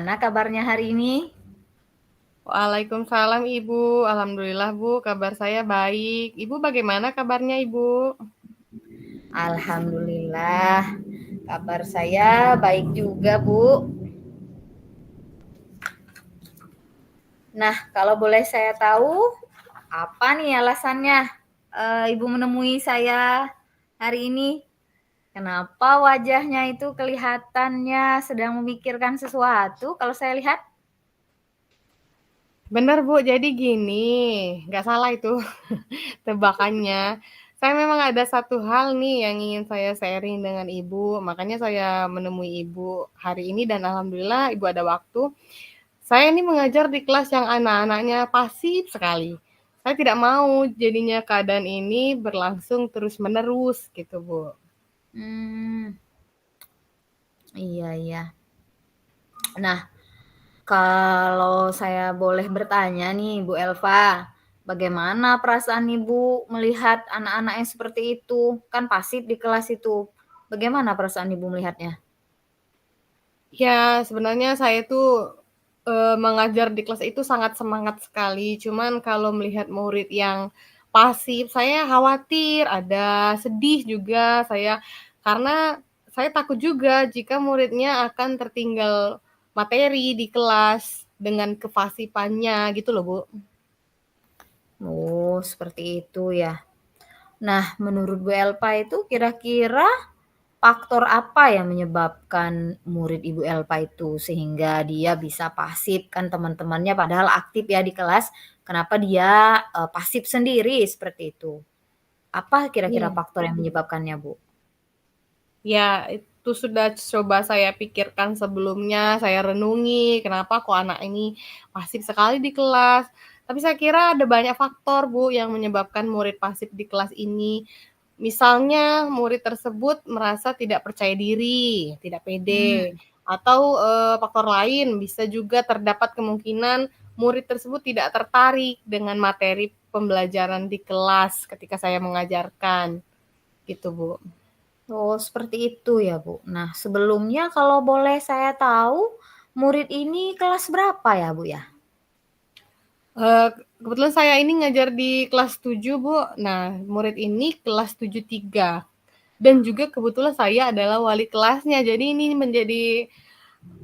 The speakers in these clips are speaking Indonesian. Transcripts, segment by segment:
bagaimana kabarnya hari ini? Waalaikumsalam Ibu, alhamdulillah Bu, kabar saya baik. Ibu bagaimana kabarnya Ibu? Alhamdulillah, kabar saya baik juga, Bu. Nah, kalau boleh saya tahu, apa nih alasannya Ibu menemui saya hari ini? Kenapa wajahnya itu kelihatannya sedang memikirkan sesuatu kalau saya lihat? Bener Bu, jadi gini, nggak salah itu tebakannya. Saya memang ada satu hal nih yang ingin saya sharing dengan Ibu, makanya saya menemui Ibu hari ini dan alhamdulillah Ibu ada waktu. Saya ini mengajar di kelas yang anak-anaknya pasif sekali. Saya tidak mau jadinya keadaan ini berlangsung terus-menerus gitu Bu. Hmm, iya iya. Nah, kalau saya boleh bertanya nih, Bu Elva, bagaimana perasaan Ibu melihat anak-anak yang seperti itu? Kan pasif di kelas itu. Bagaimana perasaan Ibu melihatnya? Ya, sebenarnya saya tuh, mengajar di kelas itu sangat semangat sekali, cuman kalau melihat murid yang pasif, saya khawatir, ada sedih juga saya, karena saya takut juga jika muridnya akan tertinggal materi di kelas dengan kefasifannya gitu loh, Bu. Oh, seperti itu ya. Nah, menurut Bu Elva itu kira-kira faktor apa yang menyebabkan murid Ibu Elva itu sehingga dia bisa pasif? Kan teman-temannya padahal aktif ya di kelas, kenapa dia pasif sendiri seperti itu? Apa kira-kira Iya. faktor yang menyebabkannya, Bu? Ya, itu sudah coba saya pikirkan sebelumnya, saya renungi, kenapa kok anak ini pasif sekali di kelas. Tapi saya kira ada banyak faktor, Bu, yang menyebabkan murid pasif di kelas ini. Misalnya, murid tersebut merasa tidak percaya diri, tidak pede, Hmm. atau faktor lain bisa juga terdapat kemungkinan murid tersebut tidak tertarik dengan materi pembelajaran di kelas ketika saya mengajarkan, gitu, Bu. Oh, seperti itu ya, Bu. Nah, sebelumnya kalau boleh saya tahu, murid ini kelas berapa ya, Bu, ya? Kebetulan saya ini ngajar di kelas 7 Bu. Nah, murid ini kelas 7 3 dan juga kebetulan saya adalah wali kelasnya. Jadi ini menjadi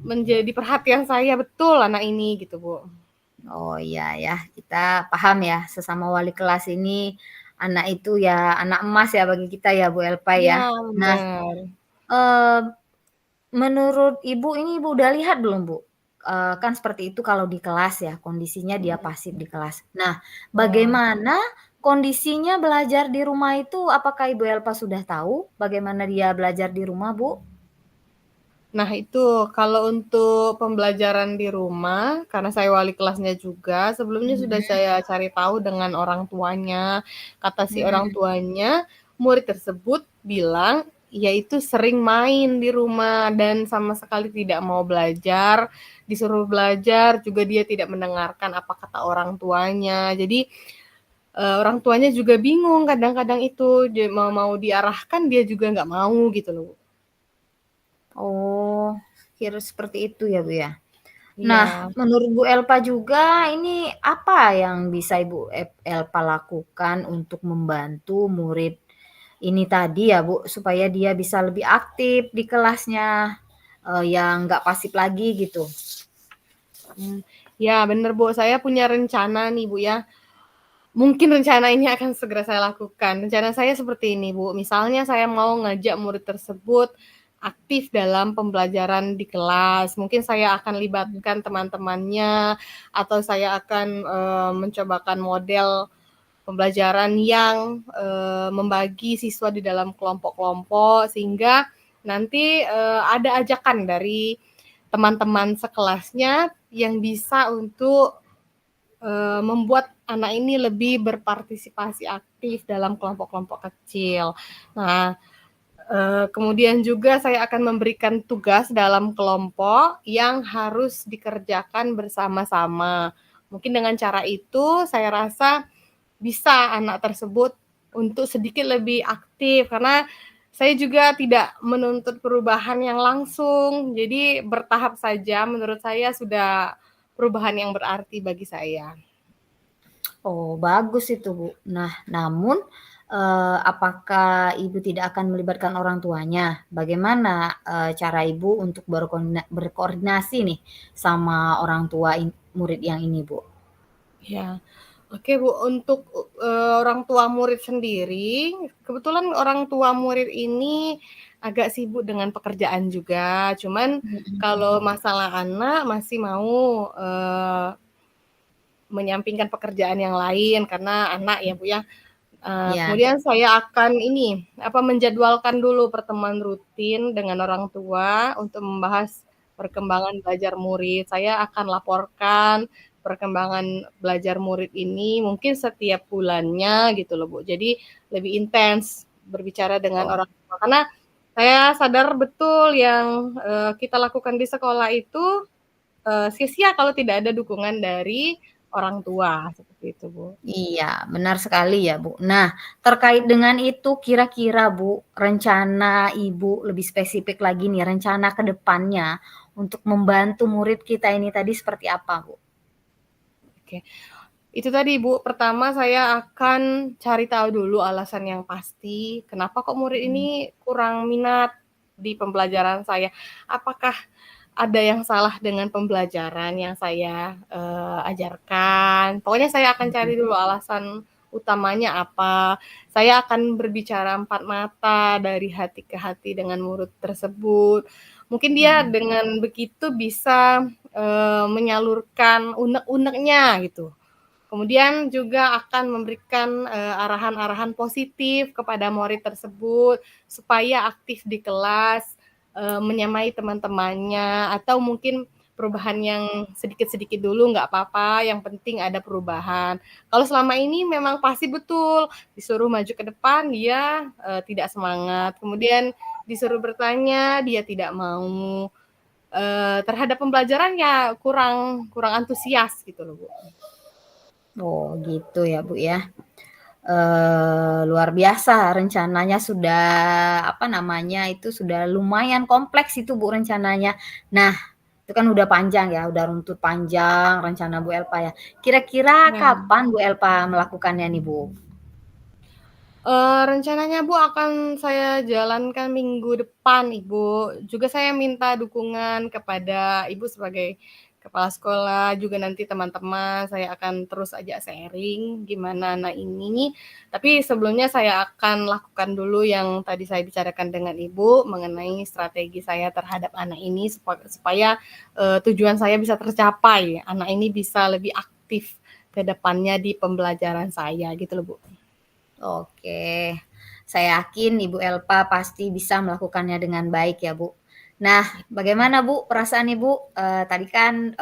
menjadi perhatian saya betul anak ini gitu, Bu. Oh, iya ya, kita paham ya, sesama wali kelas ini, anak itu ya anak emas ya bagi kita ya, Bu Elpa Iya, ya. Nah, bener. eee, menurut Ibu ini Ibu udah lihat belum, Bu? Kan seperti itu kalau di kelas ya, kondisinya dia pasif di kelas. Nah, Ya. bagaimana kondisinya belajar di rumah itu, apakah Ibu Elpa sudah tahu bagaimana dia belajar di rumah, Bu? Nah itu, kalau untuk pembelajaran di rumah, karena saya wali kelasnya juga, sebelumnya sudah Mhm, saya cari tahu dengan orang tuanya. Kata si orang mhm. tuanya, murid tersebut bilang, ya itu sering main di rumah dan sama sekali tidak mau belajar, disuruh belajar juga dia tidak mendengarkan apa kata orang tuanya. Jadi, orang tuanya juga bingung kadang-kadang itu, dia mau diarahkan dia juga nggak mau gitu loh. Oh, kira seperti itu ya, Bu, ya? Nah, Iya. menurut Bu Elpa juga ini apa yang bisa Ibu Elpa lakukan untuk membantu murid ini tadi ya, Bu, supaya dia bisa lebih aktif di kelasnya, yang nggak pasif lagi gitu? Ya bener Bu, saya punya rencana nih Bu ya. Mungkin rencana ini akan segera saya lakukan. Rencana saya seperti ini Bu, misalnya saya mau ngajak murid tersebut aktif dalam pembelajaran di kelas. Mungkin saya akan libatkan teman-temannya atau saya akan mencobakan model pembelajaran yang membagi siswa di dalam kelompok-kelompok sehingga nanti ada ajakan dari teman-teman sekelasnya yang bisa untuk membuat anak ini lebih berpartisipasi aktif dalam kelompok-kelompok kecil. Nah, kemudian juga saya akan memberikan tugas dalam kelompok yang harus dikerjakan bersama-sama. Mungkin dengan cara itu saya rasa bisa anak tersebut untuk sedikit lebih aktif karena Saya juga tidak menuntut perubahan yang langsung, jadi bertahap saja menurut saya sudah perubahan yang berarti bagi saya. Oh, bagus itu, Bu. Nah, namun, apakah Ibu tidak akan melibatkan orang tuanya? Bagaimana, cara Ibu untuk berkoordinasi nih sama orang tua murid yang ini, Bu? Ya, oke Bu, untuk, orang tua murid sendiri, kebetulan orang tua murid ini agak sibuk dengan pekerjaan juga, cuman Mhm. kalau masalah anak masih mau, menyampingkan pekerjaan yang lain karena anak ya Bu ya. Iya. Kemudian saya akan ini, menjadwalkan dulu pertemuan rutin dengan orang tua untuk membahas perkembangan belajar murid. Saya akan laporkan perkembangan belajar murid ini mungkin setiap bulannya gitu loh, Bu. Jadi lebih intens berbicara dengan Oh, orang tua, karena saya sadar betul yang, kita lakukan di sekolah itu, sia-sia kalau tidak ada dukungan dari orang tua, seperti itu, Bu. iya, benar sekali ya, Bu. Nah, terkait dengan itu kira-kira, Bu, rencana Ibu lebih spesifik lagi nih, rencana ke depannya untuk membantu murid kita ini tadi seperti apa, Bu? Oke. Itu tadi Bu, pertama saya akan cari tahu dulu alasan yang pasti, kenapa kok murid Mhm. ini kurang minat di pembelajaran saya. Apakah ada yang salah dengan pembelajaran yang saya, ajarkan? Pokoknya saya akan Mhm. cari dulu alasan utamanya apa. Saya akan berbicara empat mata dari hati ke hati dengan murid tersebut. Mungkin dia Mhm. dengan begitu bisa, menyalurkan unek-uneknya gitu. Kemudian juga akan memberikan, arahan-arahan positif kepada murid tersebut, supaya aktif di kelas, menyamai teman-temannya, atau mungkin perubahan yang sedikit-sedikit dulu nggak apa-apa, yang penting ada perubahan. Kalau selama ini memang pasti betul, disuruh maju ke depan dia, tidak semangat, kemudian disuruh bertanya dia tidak mau, terhadap pembelajaran ya kurang kurang antusias gitu loh, Bu. Oh, gitu ya, Bu, ya. Luar biasa rencananya sudah, apa namanya, itu sudah lumayan kompleks itu, Bu, rencananya. Nah, itu kan udah panjang ya, udah runtut panjang rencana Bu Elpa ya. Kira-kira Ya. kapan Bu Elpa melakukannya nih, Bu? Rencananya Bu akan saya jalankan minggu depan, Ibu. Juga saya minta dukungan kepada Ibu sebagai kepala sekolah, juga nanti teman-teman saya akan terus ajak sharing gimana anak ini. Tapi sebelumnya saya akan lakukan dulu yang tadi saya bicarakan dengan Ibu mengenai strategi saya terhadap anak ini supaya, tujuan saya bisa tercapai, anak ini bisa lebih aktif ke depannya di pembelajaran saya gitu loh, Bu. Oke, saya yakin Ibu Elpa pasti bisa melakukannya dengan baik ya, Bu. Nah, bagaimana Bu perasaan Ibu? Tadi kan,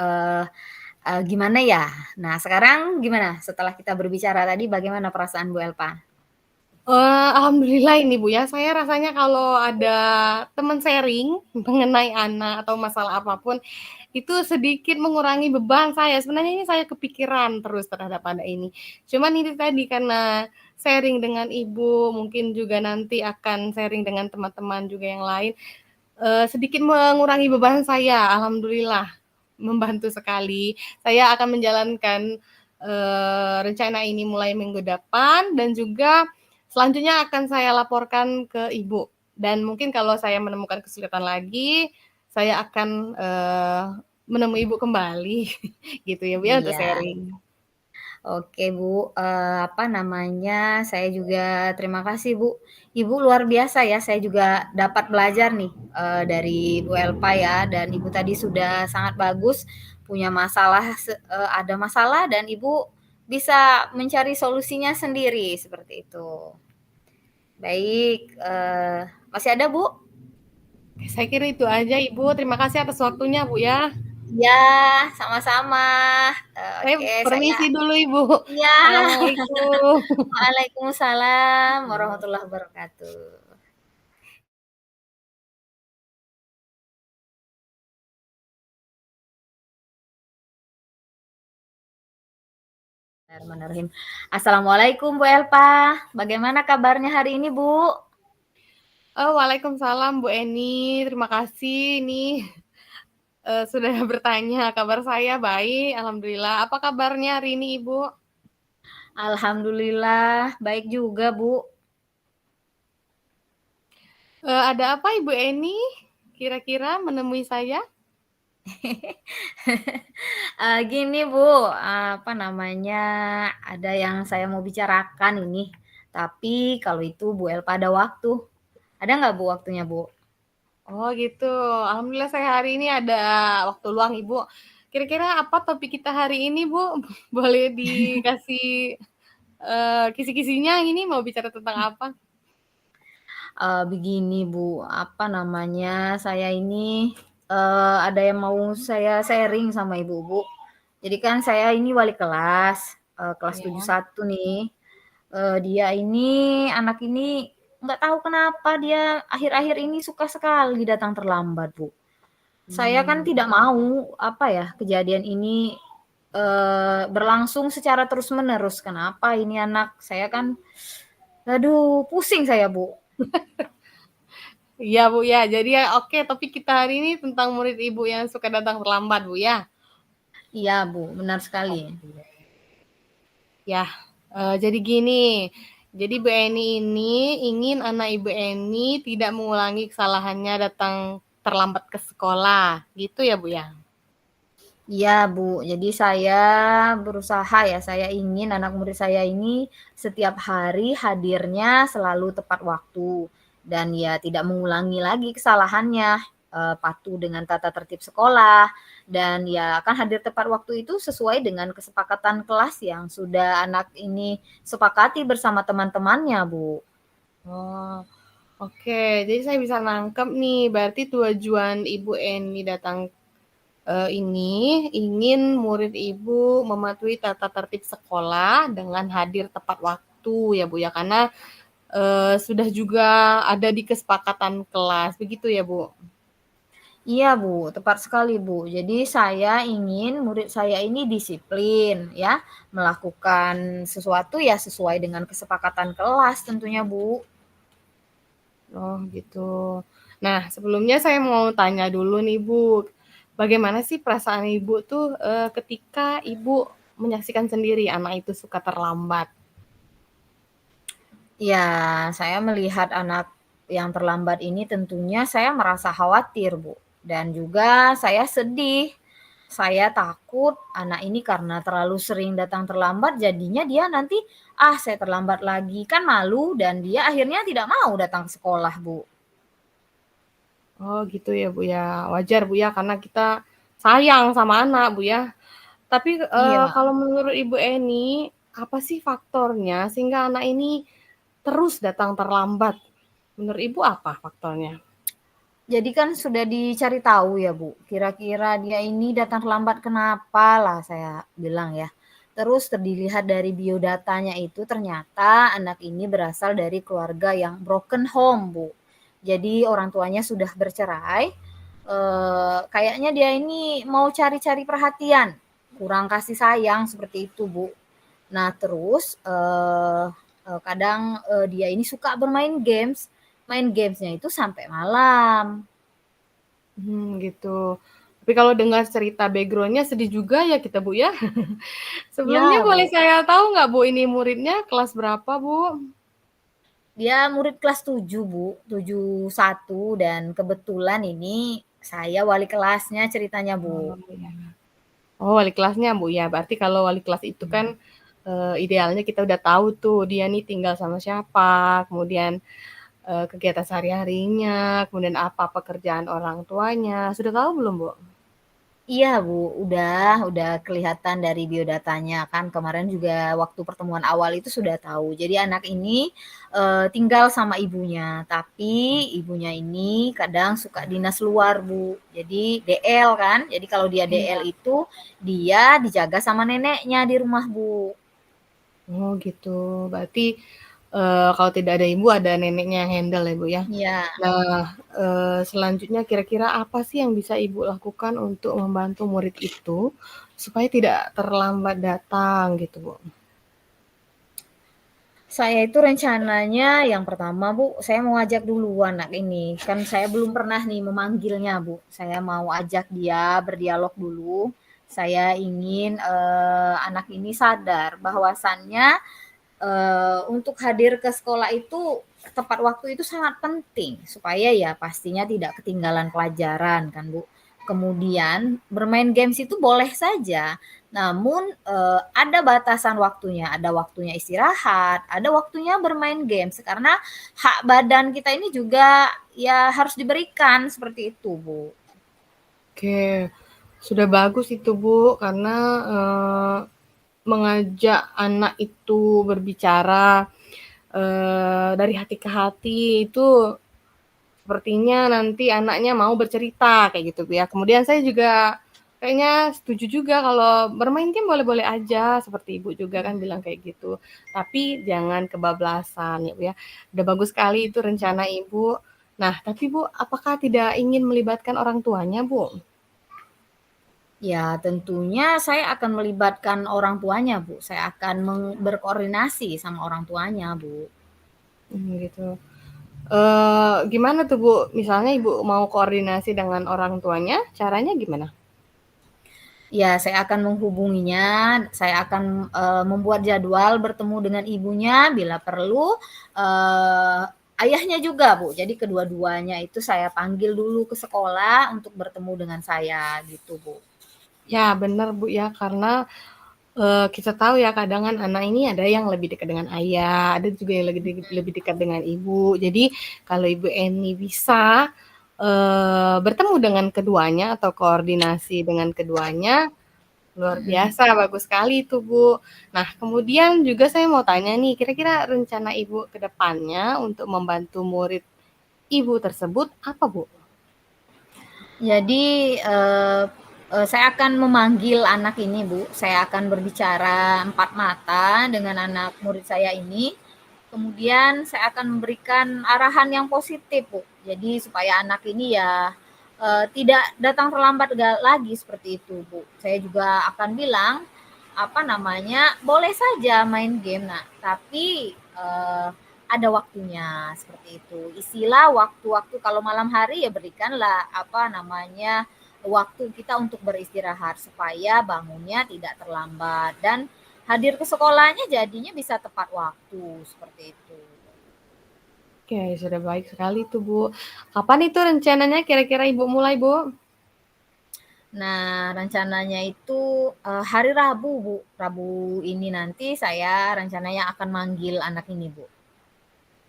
gimana ya? Nah, sekarang gimana setelah kita berbicara tadi bagaimana perasaan Bu Elpa? Alhamdulillah ini Bu ya, saya rasanya kalau ada teman sharing mengenai anak atau masalah apapun, itu sedikit mengurangi beban saya. Sebenarnya ini saya kepikiran terus terhadap anak ini. Cuman ini tadi karena sharing dengan ibu, mungkin juga nanti akan sharing dengan teman-teman juga yang lain, sedikit mengurangi beban saya, alhamdulillah, membantu sekali. Saya akan menjalankan, rencana ini mulai minggu depan dan juga selanjutnya akan saya laporkan ke ibu. Dan mungkin kalau saya menemukan kesulitan lagi, saya akan, menemui ibu kembali, gitu ya, Bu, ya, untuk Iya. sharing. Oke Bu, apa namanya, saya juga terima kasih Bu. Ibu luar biasa ya, saya juga dapat belajar nih, dari Bu Elpa ya, dan Ibu tadi sudah sangat bagus, punya masalah ada masalah dan Ibu bisa mencari solusinya sendiri, seperti itu. Baik, masih ada Bu? Saya kira itu aja, Ibu. Terima kasih atas waktunya, Bu, ya. Iya, sama-sama. Saya Oke, saya permisi dulu, Ibu. iya. Assalamualaikum. Waalaikumsalam warahmatullahi wabarakatuh. Bismillahirrahmanirrahim. Assalamualaikum Bu Elpa, bagaimana kabarnya hari ini Bu? Waalaikumsalam Bu Eni, terima kasih nih, sudah bertanya. Kabar saya baik, alhamdulillah. Apa kabarnya hari ini, Ibu? Alhamdulillah, baik juga, Bu. Ada apa Ibu Eni kira-kira menemui saya? Gini Bu, apa namanya, ada yang saya mau bicarakan ini, tapi kalau itu Bu Elpa ada waktu. Ada nggak Bu waktunya, Bu? Oh gitu, alhamdulillah saya hari ini ada waktu luang Ibu. Kira-kira apa topik kita hari ini Bu? Boleh dikasih, kisi-kisinya ini mau bicara tentang apa? Begini Bu, apa namanya, saya ini, ada yang mau saya sharing sama Ibu, Bu. Jadi kan saya ini wali kelas, kelas Iya. 71 nih. Dia ini anak ini nggak tahu kenapa dia akhir-akhir ini suka sekali datang terlambat, Bu. Saya kan Mmm. tidak mau, apa ya, kejadian ini, berlangsung secara terus-menerus. Kenapa ini anak? Saya kan aduh pusing saya, Bu. Iya Bu ya, jadi ya oke topik kita hari ini tentang murid Ibu yang suka datang terlambat Bu ya? Iya, Bu, benar sekali. Oke. Ya, jadi gini, jadi Bu Eni ini ingin anak Ibu Eni tidak mengulangi kesalahannya datang terlambat ke sekolah, gitu ya Bu ya? Iya, Bu. Jadi saya berusaha ya, saya ingin anak murid saya ini setiap hari hadirnya selalu tepat waktu dan ya tidak mengulangi lagi kesalahannya, patuh dengan tata tertib sekolah dan ya akan hadir tepat waktu itu sesuai dengan kesepakatan kelas yang sudah anak ini sepakati bersama teman-temannya, Bu. Oh, oke. Jadi saya bisa nangkep nih, berarti tujuan Ibu Eni datang, ini ingin murid Ibu mematuhi tata tertib sekolah dengan hadir tepat waktu ya Bu ya, karena, sudah juga ada di kesepakatan kelas, begitu ya Bu? Iya, Bu, tepat sekali, Bu. Jadi saya ingin murid saya ini disiplin ya, melakukan sesuatu ya sesuai dengan kesepakatan kelas tentunya, Bu. Oh gitu. Nah sebelumnya saya mau tanya dulu nih Bu, bagaimana sih perasaan Ibu tuh, ketika Ibu menyaksikan sendiri anak itu suka terlambat? Ya, saya melihat anak yang terlambat ini tentunya saya merasa khawatir, Bu, dan juga saya sedih. Saya takut anak ini karena terlalu sering datang terlambat jadinya dia nanti, "Ah, saya terlambat lagi." Kan malu dan dia akhirnya tidak mau datang ke sekolah, Bu. Oh gitu ya Bu ya, wajar Bu ya karena kita sayang sama anak Bu ya. Tapi, Iya. kalau menurut Ibu Eni, apa sih faktornya sehingga anak ini terus datang terlambat? Menurut Ibu apa faktornya? Jadi kan sudah dicari tahu ya, Bu, kira-kira dia ini datang terlambat kenapa lah saya bilang ya. Terus dilihat dari biodatanya itu ternyata anak ini berasal dari keluarga yang broken home, Bu. Jadi orang tuanya sudah bercerai, kayaknya dia ini mau cari-cari perhatian, kurang kasih sayang seperti itu, Bu. Nah terus, kadang, dia ini suka bermain games, main games-nya itu sampai malam. Gitu. Tapi kalau dengar cerita background-nya sedih juga ya kita, Bu, ya. Sebelumnya Iya, boleh Bu. saya tahu nggak, Bu, ini muridnya kelas berapa, Bu? Dia murid kelas 7 Bu, 71 dan kebetulan ini saya wali kelasnya ceritanya, Bu. Oh, iya. Oh, wali kelasnya, Bu, ya. Berarti kalau wali kelas itu kan, idealnya kita udah tahu tuh dia nih tinggal sama siapa, kemudian, kegiatan sehari-harinya, kemudian apa pekerjaan orang tuanya. Sudah tahu belum, Bu? Iya, Bu, udah kelihatan dari biodatanya kan kemarin juga waktu pertemuan awal itu sudah tahu. Jadi anak ini, tinggal sama ibunya, tapi ibunya ini kadang suka dinas luar, Bu. Jadi DL kan, jadi kalau dia DL Iya. itu dia dijaga sama neneknya di rumah, Bu. Oh, gitu. Berarti, kalau tidak ada ibu, ada neneknya yang handle ya, Bu, ya. Iya. Nah, selanjutnya kira-kira apa sih yang bisa Ibu lakukan untuk membantu murid itu, supaya tidak terlambat datang gitu, Bu? Saya itu rencananya yang pertama, Bu, saya mau ajak dulu anak ini, kan saya belum pernah nih memanggilnya, Bu. Saya mau ajak dia berdialog dulu. Saya ingin, anak ini sadar bahwasannya, untuk hadir ke sekolah itu tepat waktu itu sangat penting supaya ya pastinya tidak ketinggalan pelajaran kan, Bu. Kemudian bermain games itu boleh saja, namun ada batasan waktunya, ada waktunya istirahat, ada waktunya bermain games karena hak badan kita ini juga ya harus diberikan seperti itu, Bu. Oke, sudah bagus itu Bu, karena mengajak anak itu berbicara dari hati ke hati itu sepertinya nanti anaknya mau bercerita kayak gitu Bu ya. Kemudian saya juga kayaknya setuju juga kalau bermain game boleh-boleh aja, seperti Ibu juga kan bilang kayak gitu. Tapi jangan kebablasan ya Bu ya. Udah bagus sekali itu rencana Ibu. Nah, tapi Bu, apakah tidak ingin melibatkan orang tuanya Bu? Ya, tentunya saya akan melibatkan orang tuanya, Bu. Saya akan berkoordinasi sama orang tuanya, Bu. Gitu. Gimana tuh Bu, misalnya Ibu mau koordinasi dengan orang tuanya, caranya gimana? Ya, saya akan menghubunginya, saya akan membuat jadwal bertemu dengan ibunya bila perlu, ayahnya juga, Bu. Jadi kedua-duanya itu saya panggil dulu ke sekolah untuk bertemu dengan saya, gitu, Bu. Ya benar Bu ya, karena kita tahu ya kadang kan anak ini ada yang lebih dekat dengan ayah, ada juga yang lebih dekat dengan ibu. Jadi kalau Ibu Eni bisa bertemu dengan keduanya atau koordinasi dengan keduanya, luar Mhm. biasa, bagus sekali itu Bu. Nah kemudian juga saya mau tanya nih, kira-kira rencana Ibu ke depannya untuk membantu murid Ibu tersebut apa Bu? Jadi, saya akan memanggil anak ini, Bu. Saya akan berbicara empat mata dengan anak murid saya ini. Kemudian saya akan memberikan arahan yang positif, Bu. Jadi supaya anak ini ya tidak datang terlambat lagi seperti itu, Bu. Saya juga akan bilang apa namanya, boleh saja main game, nah, tapi ada waktunya seperti itu. Isilah waktu-waktu kalau malam hari ya berikanlah apa namanya waktu kita untuk beristirahat supaya bangunnya tidak terlambat dan hadir ke sekolahnya jadinya bisa tepat waktu seperti itu. Oke, sudah baik sekali tuh Bu. Kapan itu rencananya kira-kira Ibu mulai Bu? Nah, rencananya itu hari Rabu, Bu. Rabu ini nanti saya rencananya akan manggil anak ini, Bu.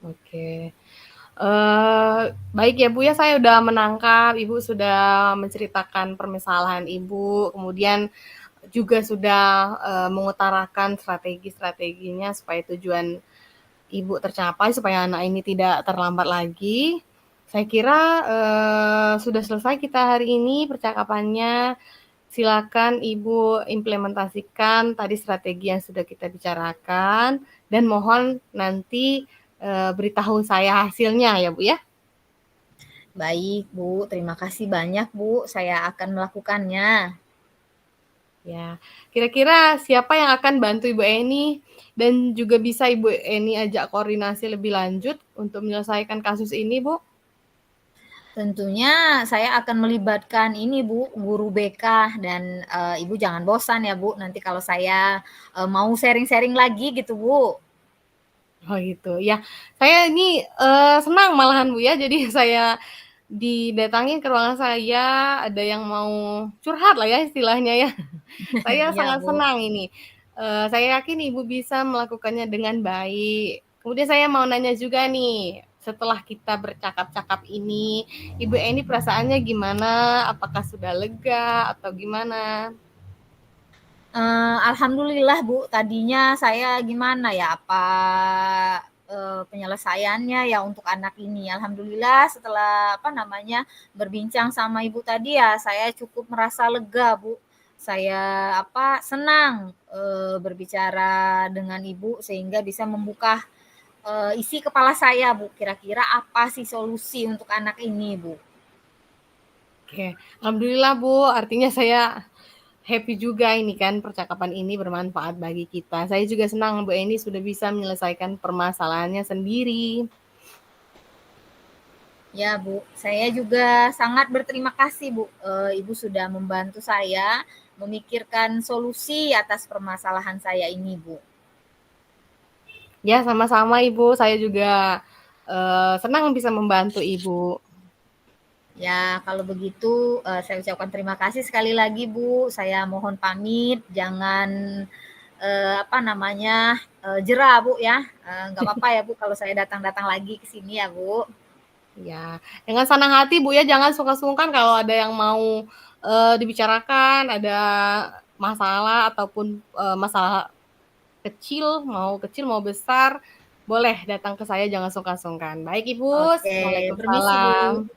Oke. Baik ya Bu ya, saya udah menangkap, Ibu sudah menceritakan permasalahan Ibu, kemudian juga sudah, mengutarakan strategi-strateginya supaya tujuan Ibu tercapai, supaya anak ini tidak terlambat lagi. Saya kira, sudah selesai kita hari ini percakapannya. Silakan Ibu implementasikan tadi strategi yang sudah kita bicarakan dan mohon nanti, beritahu saya hasilnya ya, Bu, ya. Baik, Bu. Terima kasih banyak, Bu. Saya akan melakukannya. Ya, kira-kira siapa yang akan bantu Ibu Eni dan juga bisa Ibu Eni ajak koordinasi lebih lanjut untuk menyelesaikan kasus ini, Bu? Tentunya saya akan melibatkan ini, Bu, guru BK dan Ibu jangan bosan ya, Bu, nanti kalau saya mau sharing-sharing lagi gitu, Bu. Oh gitu, ya. Saya ini, senang malahan Bu ya, jadi saya didatangin ke ruangan saya, ada yang mau curhat lah ya istilahnya ya. Saya Iya, sangat Bu. senang ini, saya yakin Ibu bisa melakukannya dengan baik. Kemudian saya mau nanya juga nih, setelah kita bercakap-cakap ini, Ibu Eni perasaannya gimana? Apakah sudah lega atau gimana? Alhamdulillah, Bu, tadinya saya gimana ya, apa penyelesaiannya ya untuk anak ini. Alhamdulillah setelah apa namanya, berbincang sama Ibu tadi ya, saya cukup merasa lega, Bu. Saya apa, senang, berbicara dengan Ibu sehingga bisa membuka, isi kepala saya, Bu. Kira-kira apa sih solusi untuk anak ini, Bu? Oke, alhamdulillah Bu, artinya saya happy juga ini kan percakapan ini bermanfaat bagi kita. Saya juga senang Bu Eni sudah bisa menyelesaikan permasalahannya sendiri. Ya Bu, saya juga sangat berterima kasih Bu, Ibu sudah membantu saya memikirkan solusi atas permasalahan saya ini Bu. Ya sama-sama Ibu, saya juga senang bisa membantu Ibu. Ya kalau begitu saya ucapkan terima kasih sekali lagi Bu, saya mohon pamit, jangan jera Bu ya, nggak apa-apa ya Bu kalau saya datang-datang lagi ke sini ya Bu. Ya, dengan senang hati Bu ya, jangan sungkan-sungkan kalau ada yang mau dibicarakan, ada masalah ataupun masalah kecil mau besar, boleh datang ke saya, jangan sungkan-sungkan. Baik Ibu, Oke, permisi Bu. Waalaikumsalam.